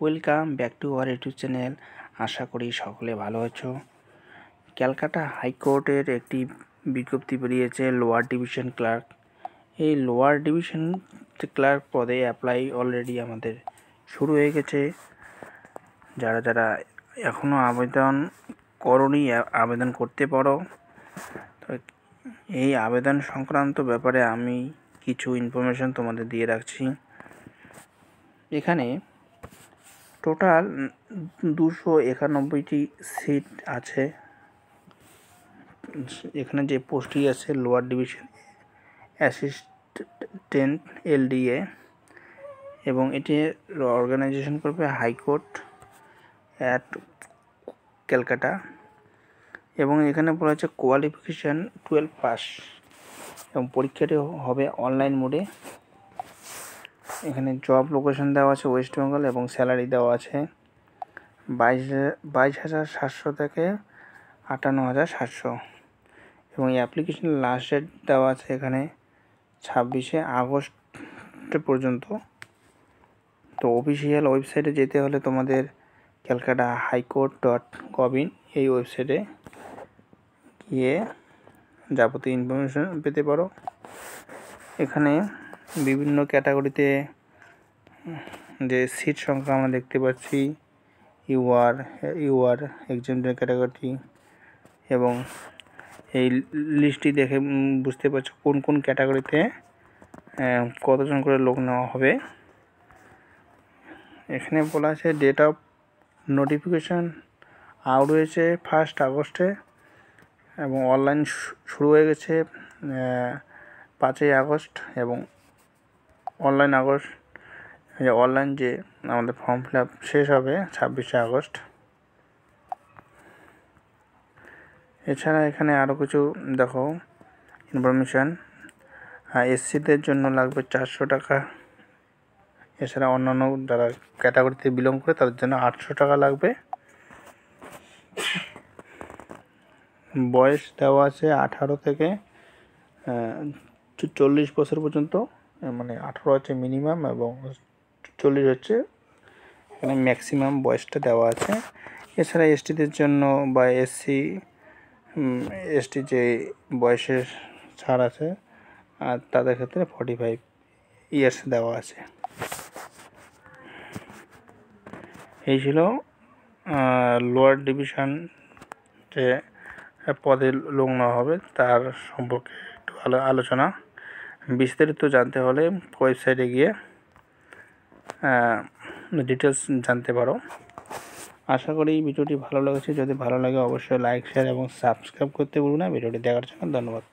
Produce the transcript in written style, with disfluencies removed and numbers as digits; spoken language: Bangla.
Welcome back to our YouTube channel. আশা করি সকলে ভালো আছো। ক্যালকাটা হাইকোর্টের একটি বিজ্ঞপ্তি বেরিয়েছে লোয়ার ডিভিশন ক্লার্ক। এই লোয়ার ডিভিশন ক্লার্ক পদে অ্যাপ্লাই অলরেডি আমাদের শুরু হয়ে গেছে। যারা যারা এখনও আবেদন করনি আবেদন করতে পারো। তো এই আবেদন সংক্রান্ত ব্যাপারে আমি কিছু ইনফরমেশন তোমাদের দিয়ে রাখছি। এখানে টোটাল 291টি সিট আছে। এখানে যে পোস্টটি আছে লোয়ার ডিভিশন অ্যাসিস্ট্যান্ট LDA, এবং এটি অর্গানাইজেশন করবে হাইকোর্ট অ্যাট ক্যালকাটা। এবং এখানে বলা হচ্ছে কোয়ালিফিকেশান 12 পাস, এবং পরীক্ষাটি হবে অনলাইন মোডে। এখানে জব লোকেশন দেওয়া আছে ওয়েস্ট বেঙ্গল, এবং স্যালারি দেওয়া আছে 22,700 থেকে 58,700, এবং এই অ্যাপ্লিকেশন লাস্ট ডেট দেওয়া আছে এখানে 26শে আগস্ট পর্যন্ত। তো অফিসিয়াল ওয়েবসাইটে যেতে হলে তোমাদের ক্যালকাটা হাইকোর্ট.gov.in এই ওয়েবসাইটে গিয়ে যাবতীয় ইনফরমেশন পেতে পারো। এখানে বিভিন্ন ক্যাটাগরিতে যে সিট সংখ্যা আমরা দেখতে পাচ্ছি, ইউআর এক্সামিনার ক্যাটাগরি, এবং এই লিস্টটি দেখে বুঝতে পারছো কোন কোন ক্যাটাগরিতে কতজন করে লোক নেওয়া হবে। এখানে বলা আছে ডেট অফ নোটিফিকেশান আউট হয়েছে 1 আগস্টে, এবং অনলাইন শুরু হয়ে গেছে 5 আগস্ট, এবং অনলাইন যে আমাদের ফর্ম ফিল আপ শেষ হবে 26 আগস্ট। এছাড়া এখানে আরও কিছু দেখো ইনফরমেশান। এসসিদের জন্য লাগবে 400 টাকা। এছাড়া অন্যান্য যারা ক্যাটাগরিতে বিলং করে তাদের জন্য 800 টাকা লাগবে। বয়স দেওয়া আছে 18 থেকে 40 বছর পর্যন্ত, মানে 18 হচ্ছে মিনিমাম এবং 40 হচ্ছে এখানে ম্যাক্সিমাম বয়সটা দেওয়া আছে। এছাড়া এসটিদের জন্য বা এসটি যে বয়সের ছাড় আছে আর তাদের ক্ষেত্রে 45 ইয়ার্স দেওয়া আছে। এই ছিল লোয়ার ডিভিশন যে পদে লোক নেওয়া হবে তার সম্পর্কে একটু আলোচনা। বিস্তারিত জানতে হলে ওয়েবসাইটে গিয়ে ডিটেলস জানতে পারো। আশা করি ভিডিওটি ভালো লেগেছে। যদি ভালো লাগে অবশ্যই লাইক, শেয়ার এবং সাবস্ক্রাইব করতে ভুলবেন না। ভিডিওটি দেখার জন্য ধন্যবাদ।